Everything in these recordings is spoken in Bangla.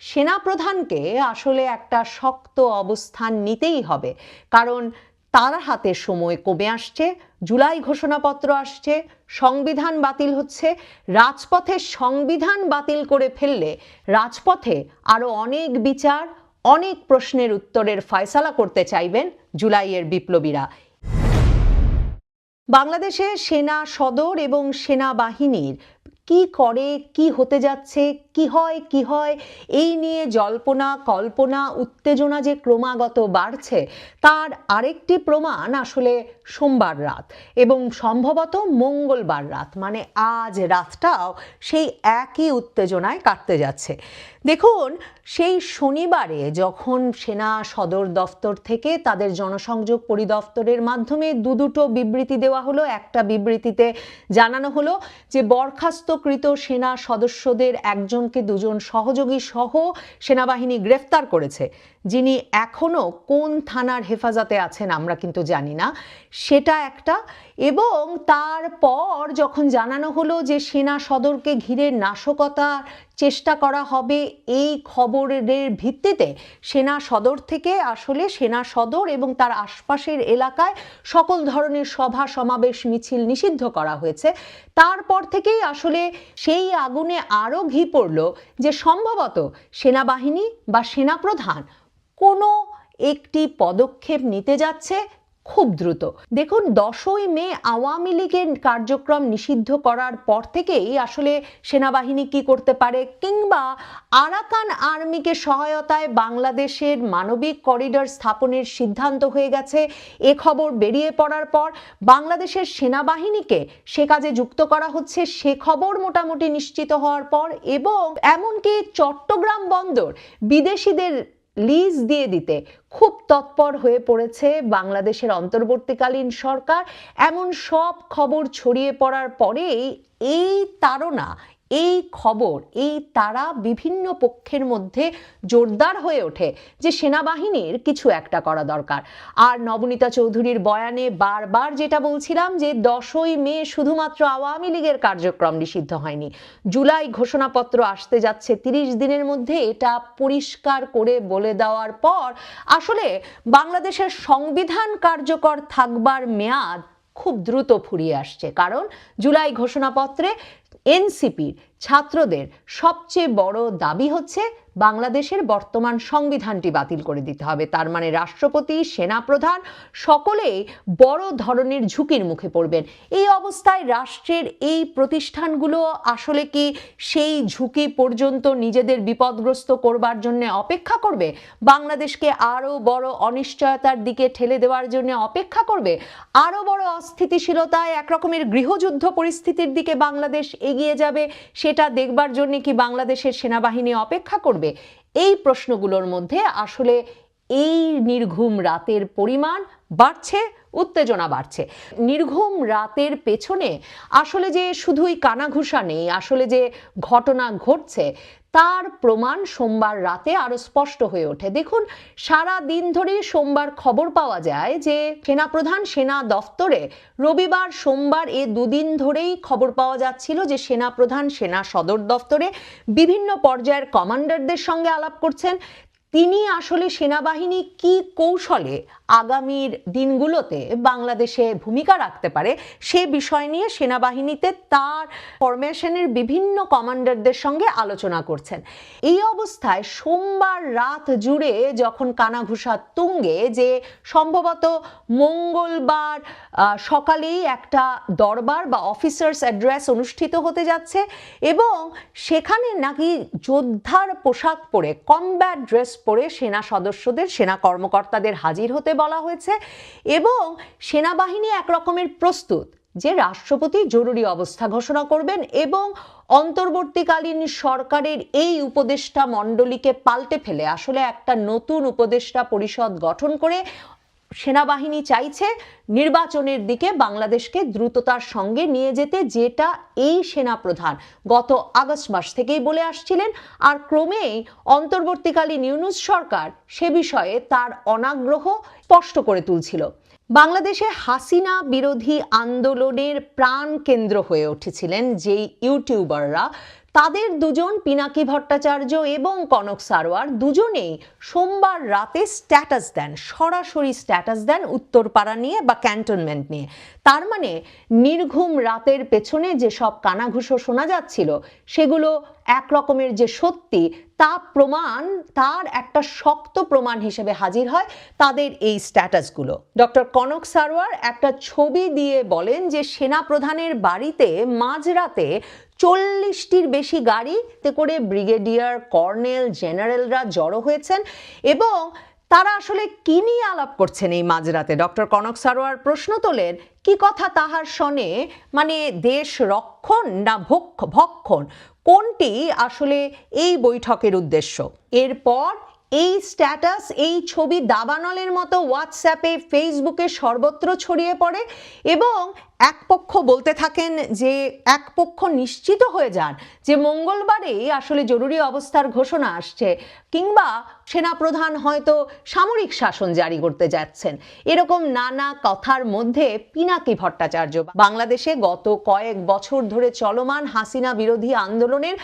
সেনাপ্রধানকে আসলে একটা শক্ত অবস্থান নিতেই হবে, কারণ তার হাতে সময় কমে আসছে। জুলাই ঘোষণাপত্র আসছে, সংবিধান বাতিল হচ্ছে। রাজপথে সংবিধান বাতিল করে ফেললে রাজপথে আরো অনেক বিচার, অনেক প্রশ্নের উত্তরের ফয়সালা করতে চাইবেন জুলাইয়ের বিপ্লবীরা। বাংলাদেশে সেনা সদর এবং সেনাবাহিনীর কি করে, কি হতে যাচ্ছে, কি হয় এই নিয়ে জল্পনা কল্পনা উত্তেজনা যে ক্রমাগত বাড়ছে, তার আরেকটি প্রমাণ আসলে সোমবার রাত এবং সম্ভবত মঙ্গলবার রাত, মানে আজ রাতটাও সেই একই উত্তেজনায় কাটতে যাচ্ছে। দেখুন, সেই শনিবারে যখন সেনা সদর দফতর থেকে তাদের জনসংযোগ পরিদপ্তরের মাধ্যমে দুটো বিবৃতি দেওয়া হলো। একটা বিবৃতিতে জানানো হলো যে বরখাস্তকৃত সেনা সদস্যদের একজনকে দুজন সহযোগী সহ সেনাবাহিনী গ্রেফতার করেছে, যিনি এখনো কোন থানার হেফাজতে আছেন আমরা কিন্তু জানি না, সেটা একটা। এবং তারপর যখন জানানো হলো যে সেনা সদরকে ঘিরে নাশকতার চেষ্টা করা হবে, এই খবরের ভিত্তিতে সেনা সদর থেকে আসলে সেনা সদর এবং তার আশপাশের এলাকায় সকল ধরনের সভা সমাবেশ মিছিল নিষিদ্ধ করা হয়েছে। তারপর থেকেই আসলে সেই আগুনে আরও ঘি পড়ল যে সম্ভবত সেনাবাহিনী বা সেনাপ্রধান কোনো একটি পদক্ষেপ নিতে যাচ্ছে খুব দ্রুত। দেখুন, 10ই মে আওয়ামী লীগের কার্যক্রম নিষিদ্ধ করার পর থেকেই আসলে সেনাবাহিনী কি করতে পারে, কিংবা আরাকান আর্মিকে সহায়তায় বাংলাদেশের মানবিক করিডর স্থাপনের সিদ্ধান্ত হয়ে গেছে, এ খবর বেরিয়ে পড়ার পর বাংলাদেশের সেনাবাহিনীকে সে কাজে যুক্ত করা হচ্ছে, সে খবর মোটামুটি নিশ্চিত হওয়ার পর, এবং এমনকি চট্টগ্রাম বন্দর বিদেশিদের লিজ দিয়ে দিতে খুব তৎপর হয়ে পড়েছে বাংলাদেশের অন্তর্বর্তীকালীন সরকার। এমন সব খবর ছড়িয়ে পড়ার পরেই এই তাড়না, এই খবর, এই তারা বিভিন্ন পক্ষের মধ্যে জোরদার হয়ে ওঠে যে সেনাবাহিনীর কিছু একটা করা দরকার। আর নবনীতা চৌধুরীর বয়ানে বারবার যেটা বলছিলাম যে 10ই মে শুধুমাত্র আওয়ামী লীগের কার্যক্রম নিষিদ্ধ হয়নি, জুলাই ঘোষণাপত্র আসতে যাচ্ছে 30 দিনের মধ্যে, এটা পরিষ্কার করে বলে দেওয়ার পর আসলে বাংলাদেশের সংবিধান কার্যকর থাকবার মেয়াদ খুব দ্রুত ফুরিয়ে আসছে। কারণ জুলাই ঘোষণাপত্রে এনসিপির ছাত্রদের সবচেয়ে বড় দাবি হচ্ছে বাংলাদেশের বর্তমান সংবিধানটি বাতিল করে দিতে হবে। তার মানে রাষ্ট্রপতি, সেনাপ্রধান সকলেই বড় ধরনের ঝুঁকির মুখে পড়বেন। এই অবস্থায় রাষ্ট্রের এই প্রতিষ্ঠানগুলো আসলে কি সেই ঝুঁকি পর্যন্ত নিজেদের বিপদগ্রস্ত করবার জন্য অপেক্ষা করবে? বাংলাদেশকে আরো বড় অনিশ্চয়তার দিকে ঠেলে দেওয়ার জন্য অপেক্ষা করবে? আরো বড় অস্থিতিশীলতায়, একরকমের গৃহযুদ্ধ পরিস্থিতির দিকে বাংলাদেশ এগিয়ে যাবে, সেটা দেখবার জন্য কি বাংলাদেশের সেনাবাহিনী অপেক্ষা করবে? এই প্রশ্নগুলোর মধ্যে আসলে এই নির্ঘুম রাতের পরিমাণ বাড়ছে, উত্তেজনা বাড়ছে। নির্ঘুম রাতের পেছনে আসলে যে শুধুই কানাঘুষা নেই, আসলে যে ঘটনা ঘটছে তার প্রমাণ সোমবার রাতে আরো স্পষ্ট হয়ে ওঠে। দেখুন, সারা দিন ধরেই সোমবার খবর পাওয়া যায় যে সেনাপ্রধান সেনা দফতরে রবিবার সোমবার এ দুদিন ধরেই খবর পাওয়া যাচ্ছিল যে সেনাপ্রধান সেনা সদর দফতরে বিভিন্ন পর্যায়ের কমান্ডারদের সঙ্গে আলাপ করছেন। তিনি আসলে সেনাবাহিনী কি কৌশলে আগামীর দিনগুলোতে বাংলাদেশে ভূমিকা রাখতে পারে সে বিষয় নিয়ে সেনাবাহিনীতে তার ফরমেশনের বিভিন্ন কমান্ডারদের সঙ্গে আলোচনা করছেন। এই অবস্থায় সোমবার রাত জুড়ে যখন কানাঘুষা তুঙ্গে যে সম্ভবত মঙ্গলবার সকালেই একটা দরবার বা অফিসার্স অ্যাড্রেস অনুষ্ঠিত হতে যাচ্ছে এবং সেখানে নাকি যোদ্ধার পোশাক পরে, কমব্যাট ড্রেস পরে সেনা সদস্যদের, সেনা কর্মকর্তাদের হাজির হতে বলা হয়েছে এবং সেনাবাহিনী একরকমের প্রস্তুত যে রাষ্ট্রপতি জরুরি অবস্থা ঘোষণা করবেন এবং অন্তর্বর্তীকালীন সরকারের এই উপদেষ্টা মণ্ডলীকে পাল্টে ফেলে আসলে একটা নতুন উপদেষ্টা পরিষদ গঠন করে সেনাবাহিনী চাইছে নির্বাচনের দিকে বাংলাদেশকে দ্রুততার সঙ্গে নিয়ে যেতে, যেটা এই সেনাপ্রধান গত আগস্ট মাস থেকেই বলে আসছিলেন। আর ক্রমেই অন্তর্বর্তীকালীন ইউনূস সরকার সে বিষয়ে তার অনাগ্রহ স্পষ্ট করে তুলছিল। বাংলাদেশে হাসিনা বিরোধী আন্দোলনের প্রাণ কেন্দ্র হয়ে উঠেছিলেন যেই ইউটিউবাররা, তাদের দুজন পিনাকি ভট্টাচার্য এবং কনক সারোয়ার দুজনেই সোমবার রাতে স্ট্যাটাস দেন, সরাসরি স্ট্যাটাস দেন উত্তরপাড়া নিয়ে বা ক্যান্টনমেন্ট নিয়ে। তার মানে নির্ঘুম রাতের পেছনে যেসব কানাঘুষো শোনা যাচ্ছিল সেগুলো এক রকমের যে সত্যি তা প্রমাণ, তার একটা শক্ত প্রমাণ হিসেবে হাজির হয় তাদের এই স্ট্যাটাসগুলো। ডক্টর কনক সারোয়ার একটা ছবি দিয়ে বলেন যে সেনাপ্রধানের বাড়িতে মাঝরাতে 40টির বেশি গাড়িতে করে ব্রিগেডিয়ার, কর্নেল, জেনারেলরা জড়ো হয়েছেন এবং তারা আসলে কি নিয়ে আলাপ করছেন এই মাঝরাতে। ডক্টর কনক সারোয়ার প্রশ্ন তোলেন, কি কথা তাহার শনে, মানে দেশ রক্ষণ না ভক্ষণ, কোনটি আসলে এই বৈঠকের উদ্দেশ্য। এরপর এই স্ট্যাটাস, এই ছবি দাবানলের মতো হোয়াটসঅ্যাপে, ফেসবুকে সর্বত্র ছড়িয়ে পড়ে এবং এক পক্ষ বলতে থাকেন যে এক পক্ষ নিশ্চিত হয়ে যান যে মঙ্গলবারেই আসলে জরুরি অবস্থার ঘোষণা আসছে কিংবা সেনাপ্রধান হয়তো সামরিক শাসন জারি করতে যাচ্ছেন। এরকম নানা কথার মধ্যে পিনাকি ভট্টাচার্য, বাংলাদেশে গত কয়েক বছর ধরে চলমান হাসিনা বিরোধী আন্দোলনের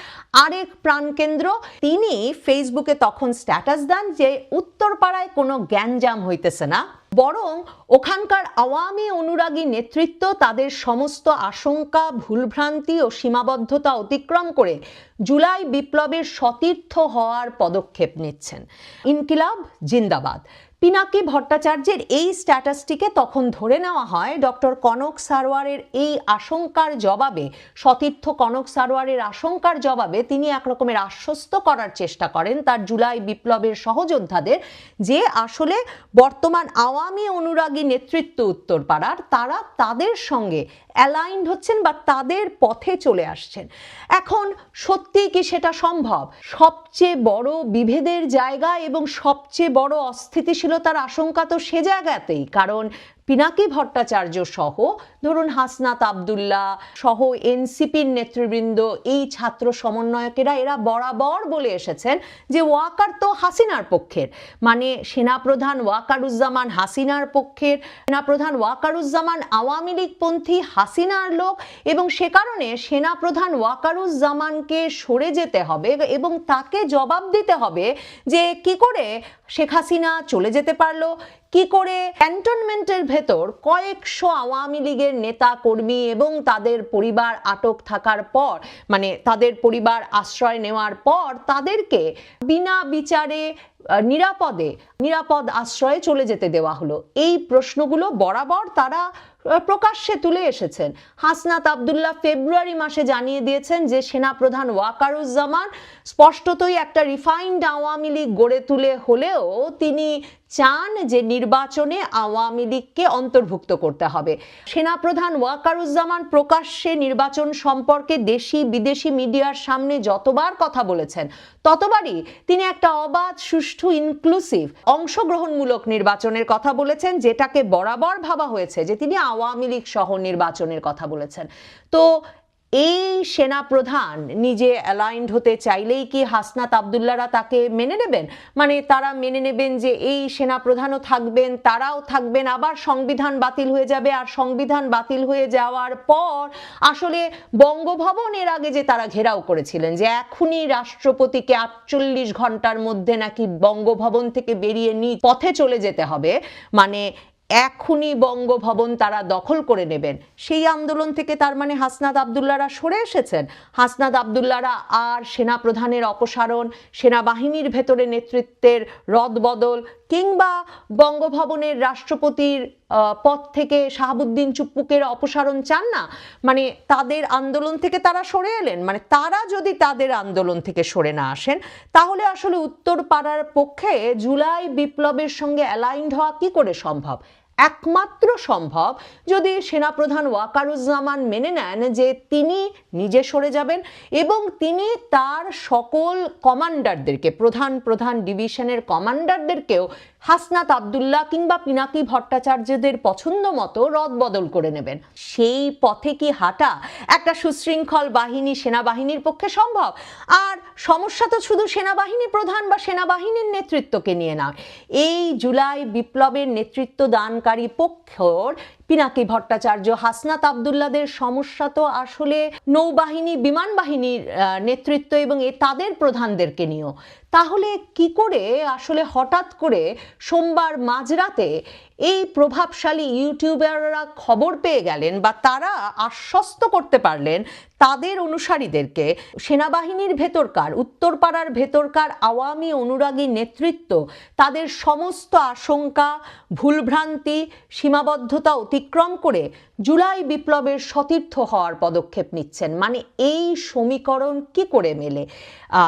আরেক প্রাণকেন্দ্র, তিনি ফেসবুকে তখন স্ট্যাটাস দেন যে উত্তরপাড়ায় কোনো গ্যাঞ্জাম হইতেছে না, বরং ওখানকার আওয়ামী অনুরাগী নেতৃত্ব তাদের সমস্ত আশঙ্কা, ভুলভ্রান্তি ও সীমাবদ্ধতা অতিক্রম করে জুলাই বিপ্লবের সতীর্থ হওয়ার পদক্ষেপ নিচ্ছেন। ইনকিলাব জিন্দাবাদ। পিনাকি ভট্টাচার্যের এই স্ট্যাটাসটিকে তখন ধরে নেওয়া হয় ডক্টর কনক সারোয়ারের এই আশঙ্কার জবাবে, সতীর্থ কনক সারোয়ারের আশঙ্কার জবাবে তিনি একরকমের আশ্বস্ত করার চেষ্টা করেন তার জুলাই বিপ্লবের সহযোদ্ধাদের যে আসলে বর্তমান আওয়ামী অনুরাগী নেতৃত্ব উত্তরপাড়ার, তারা তাদের সঙ্গে অ্যালাইন্ড হচ্ছেন বা তাদের পথে চলে আসছেন। এখন সত্যি কি সেটা সম্ভব? সবচেয়ে বড় বিভেদের জায়গা এবং সবচেয়ে বড় অস্থিতিশীলতার আশঙ্কা তো সে জায়গাতেই, কারণ পিনাকি ভট্টাচার্য সহ ধরুন হাসনাত আবদুল্লাহ সহ এনসিপির নেতৃবৃন্দ, এই ছাত্র সমন্বয়কেরা, এরা বরাবর বলে এসেছেন যে ওয়াকার তো হাসিনার পক্ষের, মানে সেনাপ্রধান ওয়াকারুজ্জামান হাসিনার পক্ষের, সেনাপ্রধান ওয়াকারুজ্জামান আওয়ামী লীগপন্থী হাসিনার লোক এবং সে কারণে সেনাপ্রধান ওয়াকারুজ্জামানকে সরে যেতে হবে এবং তাকে জবাব দিতে হবে যে কি করে শেখ হাসিনা চলে যেতে পারলো, কি করে ক্যান্টনমেন্টের ভেতর কয়েকশো আওয়ামী লীগের নেতা কর্মী এবং তাদের পরিবার আটক থাকার পর, মানে তাদের পরিবার আশ্রয় নেওয়ার পর তাদেরকে বিনা বিচারে নিরাপদ আশ্রয়ে চলে যেতে দেওয়া হলো। এই প্রশ্নগুলো বরাবর তারা প্রকাশ্যে তুলে এসেছেন। হাসনাত আবদুল্লাহ ফেব্রুয়ারি মাসে জানিয়ে দিয়েছেন যে সেনাপ্রধান ওয়াকারুজ্জামান স্পষ্টতই একটা রিফাইন্ড আওয়ামী লীগ গড়ে তুলে হলেও তিনি চান যে নির্বাচনে আওয়ামী লীগকে অন্তর্ভুক্ত করতে হবে। সেনাপ্রধান ওয়াকারুজ্জামান প্রকাশ্যে নির্বাচন সম্পর্কে দেশি বিদেশি মিডিয়ার সামনে যতবার কথা বলেছেন ততবারই তিনি একটা অবাধ, সুষ্ঠু, ইনক্লুসিভ, অংশগ্রহণমূলক নির্বাচনের কথা বলেছেন, যেটাকে বরাবর ভাবা হয়েছে যে তিনি আওয়ামী লীগ সহ নির্বাচনের কথা বলেছেন। তো এই সেনাপ্রধান নিজে অ্যালাইন্ড হতে চাইলেই কি হাসনাত আবদুল্লাহরা তাকে মেনে নেবেন? মানে তারা মেনে নেবেন যে এই সেনাপ্রধানও থাকবেন, তারাও থাকবেন, আবার সংবিধান বাতিল হয়ে যাবে, আর সংবিধান বাতিল হয়ে যাওয়ার পর আসলে বঙ্গভবন এর আগে যে তারা ঘেরাও করেছিলেন যে এখনই রাষ্ট্রপতিকে 48 ঘন্টার মধ্যে নাকি বঙ্গভবন থেকে বেরিয়ে পথে চলে যেতে হবে, মানে এখনই বঙ্গভবন তারা দখল করে নেবেন, সেই আন্দোলন থেকে তার মানে হাসনাত আবদুল্লাহরা সরে এসেছেন। হাসনাত আবদুল্লাহরা আর সেনাপ্রধানের অপসারণ, সেনাবাহিনীর ভেতরে নেতৃত্বের রদবদল কিংবা বঙ্গভবনের রাষ্ট্রপতির পদ থেকে শাহাবুদ্দিন চুপ্পুকের অপসারণ চান না, মানে তাদের আন্দোলন থেকে তারা সরে এলেন। মানে তারা যদি তাদের আন্দোলন থেকে সরে না আসেন তাহলে আসলে উত্তরপাড়ার পক্ষে জুলাই বিপ্লবের সঙ্গে অ্যালাইন্ড হওয়া কি করে সম্ভব? একমাত্র সম্ভব যদি সেনাপ্রধান ওয়াকারুজ্জামান মেনে নেন যে তিনি নিজে সরে যাবেন এবং তিনি তার সকল কমান্ডারদেরকে, প্রধান ডিভিশনের কমান্ডারদেরকেও হাসনাত আবদুল্লাহ কিংবা পিনাকি ভট্টাচার্যদের পছন্দ মতো রদবদল করে নেবেন। সেই পথে কি হাঁটা একটা সুশৃঙ্খল বাহিনী, সেনাবাহিনীর পক্ষে সম্ভব? আর সমস্যা তো শুধু সেনাবাহিনী প্রধান বা সেনাবাহিনীর নেতৃত্বকে নিয়ে না, এই জুলাই বিপ্লবের নেতৃত্ব দানকারী পক্ষর পিনাকি ভট্টাচার্য, হাসনাত আবদুল্লাদের সমস্যা তো আসলে নৌবাহিনী, বিমান বাহিনীর নেতৃত্ব এবং তাদের প্রধানদেরকে নিয়েও। তাহলে কি করে আসলে হঠাৎ করে সোমবার মাঝরাতে এই প্রভাবশালী ইউটিউবাররা খবর পেয়ে গেলেন বা তারা আশ্বস্ত করতে পারলেন তাদের অনুসারীদেরকে, সেনাবাহিনীর ভেতরকার, উত্তরপাড়ার ভেতরকার আওয়ামী অনুরাগী নেতৃত্ব তাদের সমস্ত আশঙ্কা, ভুলভ্রান্তি, সীমাবদ্ধতা অতিক্রম করে জুলাই বিপ্লবের সতীর্থ হওয়ার পদক্ষেপ নিচ্ছেন। মানে এই সমীকরণ কি করে মেলে?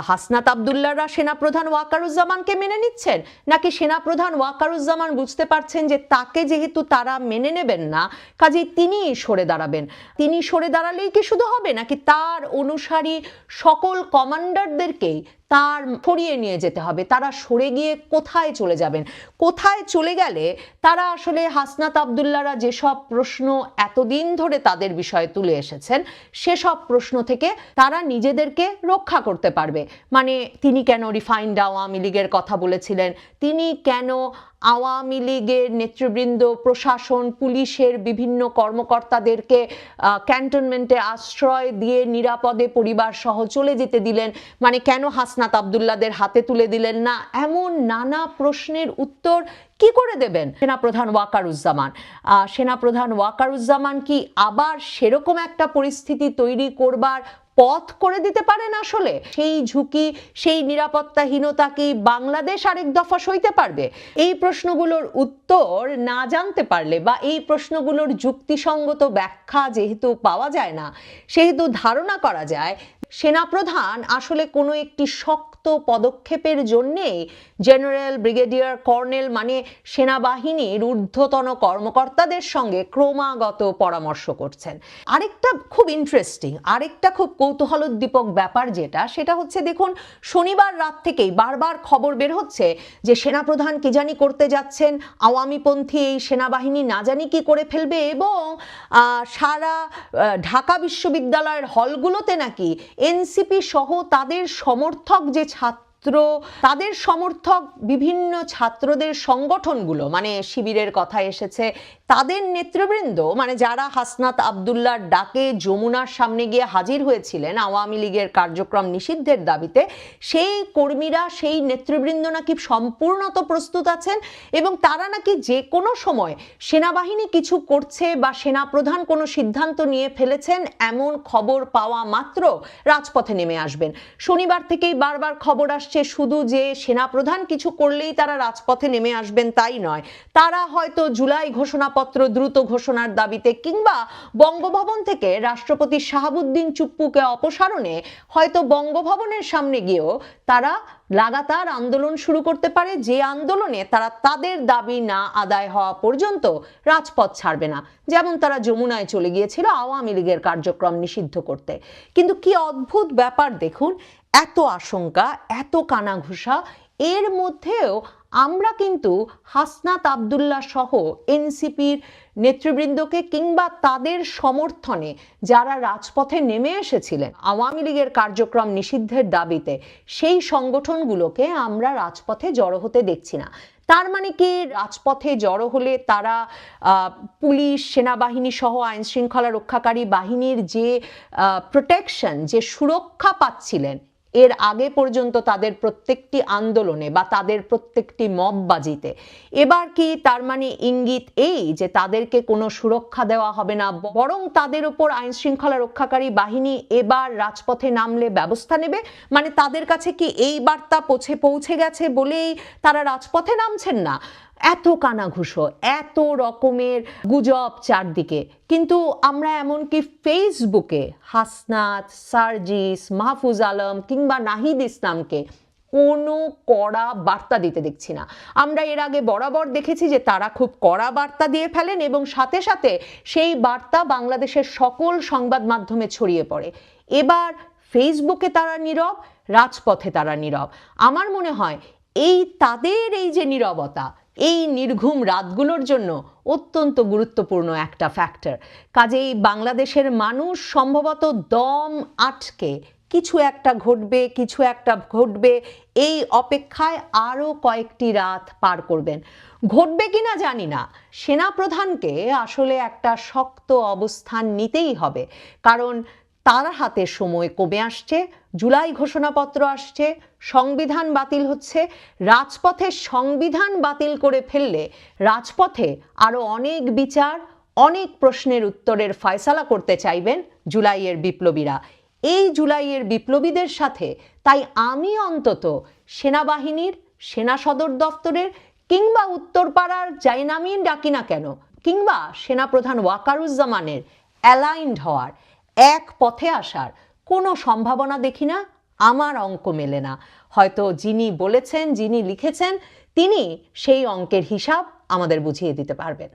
হাসনাত আবদুল্লাহরা সেনাপ্রধান ওয়াকারুজ্জামানকে মেনে নিচ্ছেন, নাকি সেনাপ্রধান ওয়াকারুজ্জামান বুঝতে পারছেন যে তাকে যেহেতু তারা মেনে নেবেন না, কাজেই তিনিই সরে দাঁড়াবেন? তিনি সরে দাঁড়ালেই কি শুধু হবে, নাকি তার অনুসারী সকল কমান্ডারদেরকেই তার সরিয়ে নিয়ে যেতে হবে? তারা সরে গিয়ে কোথায় চলে যাবেন? কোথায় চলে গেলে তারা আসলে হাসনাত আবদুল্লাহরা যেসব প্রশ্ন এতদিন ধরে তাদের বিষয়ে তুলে এসেছেন সেসব প্রশ্ন থেকে তারা নিজেদেরকে রক্ষা করতে পারবে? মানে তিনি কেন রিফাইন্ড আওয়ামী লীগের কথা বলেছিলেন, তিনি কেন আওয়ামী লীগের নেতৃবৃন্দ, প্রশাসন, পুলিশের বিভিন্ন কর্মকর্তাদেরকে ক্যান্টনমেন্টে আশ্রয় দিয়ে নিরাপদে পরিবার সহ চলে যেতে দিলেন, মানে কেন হাসনাত আবদুল্লাদের হাতে তুলে দিলেন না? এমন নানা প্রশ্নের উত্তর কি করে দেবেন সেনাপ্রধান ওয়াকারুজ্জামান? সেনাপ্রধান ওয়াকারুজ্জামান কি আবার সেরকম একটা পরিস্থিতি তৈরি করবার পথ করে দিতে পারেন? আসলে সেই ঝুঁকি, সেই নিরাপত্তাহীনতা কি বাংলাদেশ আরেক দফা সইতে পারবে? এই প্রশ্নগুলোর উত্তর না জানতে পারলে বা এই প্রশ্নগুলোর যুক্তিসঙ্গত ব্যাখ্যা যেহেতু পাওয়া যায় না, সেহেতু ধারণা করা যায় সেনাপ্রধান আসলে কোনো একটি শক্ত পদক্ষেপের জন্যেই জেনারেল, ব্রিগেডিয়ার, কর্নেল মানে সেনাবাহিনীর ঊর্ধ্বতন কর্মকর্তাদের সঙ্গে ক্রমাগত পরামর্শ করছেন। আরেকটা খুব ইন্টারেস্টিং, আরেকটা খুব কৌতূহলোদ্দীপক ব্যাপার সেটা হচ্ছে, দেখুন, শনিবার রাত থেকেই বারবার খবর বের হচ্ছে যে সেনাপ্রধান কি জানি করতে যাচ্ছেন, আওয়ামীপন্থী এই সেনাবাহিনী না জানি কি করে ফেলবে, এবং সারা ঢাকা বিশ্ববিদ্যালয়ের হলগুলোতে নাকি এনসিপি সহ তাদের সমর্থক যে তাদের সমর্থক বিভিন্ন ছাত্রদের সংগঠনগুলো, মানে শিবিরের কথা এসেছে, তাদের নেতৃবৃন্দ, মানে যারা হাসনাত আবদুল্লাহর ডাকে যমুনার সামনে গিয়ে হাজির হয়েছিলেন আওয়ামী লীগের কার্যক্রম নিষিদ্ধের দাবিতে, সেই কর্মীরা, সেই নেতৃবৃন্দ নাকি সম্পূর্ণত প্রস্তুত আছেন এবং তারা নাকি যে কোনো সময় সেনাবাহিনী কিছু করছে বা সেনাপ্রধান কোনো সিদ্ধান্ত নিয়ে ফেলেছেন এমন খবর পাওয়া মাত্র রাজপথে নেমে আসবেন। শনিবার থেকেই বারবার খবর আসছে শুধু যে সেনাপ্রধান কিছু করলেই তারা রাজপথে নেমে আসবেন তাই নয়, তারা হয়তো জুলাই ঘোষণাপত্র দ্রুত ঘোষণার দাবিতে কিংবা বঙ্গভবন থেকে রাষ্ট্রপতি শাহাবুদ্দিন চুপ্পুকে অপসারণে হয়তো বঙ্গভবনের সামনে গিয়েও তারা লাগাতার আন্দোলন শুরু করতে পারে, যে আন্দোলনে তারা তাদের দাবি না আদায় হওয়া পর্যন্ত রাজপথ ছাড়বে না, যেমন তারা যমুনায় চলে গিয়েছিল আওয়ামী লীগের কার্যক্রম নিষিদ্ধ করতে। কিন্তু কি অদ্ভুত ব্যাপার দেখুন, এত আশঙ্কা, এত কানাঘুষা, এর মধ্যেও আমরা কিন্তু হাসনাত আবদুল্লাহ সহ এনসিপির নেতৃবৃন্দকে কিংবা তাদের সমর্থনে যারা রাজপথে নেমে এসেছিলেন আওয়ামী লীগের কার্যক্রম নিষিদ্ধের দাবিতে, সেই সংগঠনগুলোকে আমরা রাজপথে জড়ো হতে দেখছি না। তার মানে কি রাজপথে জড়ো হলে তারা পুলিশ, সেনাবাহিনী সহ আইন শৃঙ্খলা রক্ষাকারী বাহিনীর যে প্রোটেকশন, যে সুরক্ষা পাচ্ছিলেন এর আগে পর্যন্ত তাদের প্রত্যেকটি আন্দোলনে বা তাদের প্রত্যেকটি মববাজিতে, এবার কি তার মানে ইঙ্গিত এই যে তাদেরকে কোনো সুরক্ষা দেওয়া হবে না, বরং তাদের উপর আইন শৃঙ্খলা রক্ষাকারী বাহিনী এবার রাজপথে নামলে ব্যবস্থা নেবে? মানে তাদের কাছে কি এই বার্তা পৌঁছে গেছে বলেই তারা রাজপথে নামছেন না? এত কানাঘুষো, এত রকমের গুজব চারদিকে, কিন্তু আমরা এমনকি ফেসবুকে হাসনাত, সার্জিস, মাহফুজ আলম কিংবা নাহিদ ইসলামকে কোনো কড়া বার্তা দিতে দেখছি না। আমরা এর আগে বরাবর দেখেছি যে তারা খুব কড়া বার্তা দিয়ে ফেলেন এবং সাথে সাথে সেই বার্তা বাংলাদেশের সকল সংবাদ মাধ্যমে ছড়িয়ে পড়ে। এবার ফেসবুকে তারা নীরব, রাজপথে তারা নীরব। আমার মনে হয় তাদের এই যে নীরবতা, এই নির্ঘুম রাতগুলোর জন্য অত্যন্ত গুরুত্বপূর্ণ একটা ফ্যাক্টর। কাজেই বাংলাদেশের মানুষ সম্ভবত দম আটকে কিছু একটা ঘটবে এই অপেক্ষায় আরও কয়েকটি রাত পার করবেন। ঘটবে কিনা জানি না, সেনাপ্রধানকে আসলে একটা শক্ত অবস্থান নিতেই হবে, কারণ তার হাতে সময় কমে আসছে। জুলাই ঘোষণাপত্র আসছে, সংবিধান বাতিল হচ্ছে। রাজপথে সংবিধান বাতিল করে ফেললে রাজপথে আরো অনেক বিচার, অনেক প্রশ্নের উত্তরের ফয়সালা করতে চাইবেন জুলাইয়ের বিপ্লবীরা। এই জুলাইয়ের বিপ্লবীদের সাথে তাই আমি অন্তত সেনাবাহিনীর, সেনা সদর দপ্তরের কিংবা উত্তরপাড়ার যাই নামিয়ে ডাকি না কেন, কিংবা সেনাপ্রধান ওয়াকারুজ্জামানের অ্যালাইন্ড হওয়ার, এক পথে আসার কোনো সম্ভাবনা দেখি না। আমার অঙ্ক মেলে না। হয়তো যিনি বলেছেন, যিনি লিখেছেন, তিনি সেই অঙ্কের হিসাব আমাদের বুঝিয়ে দিতে পারবেন।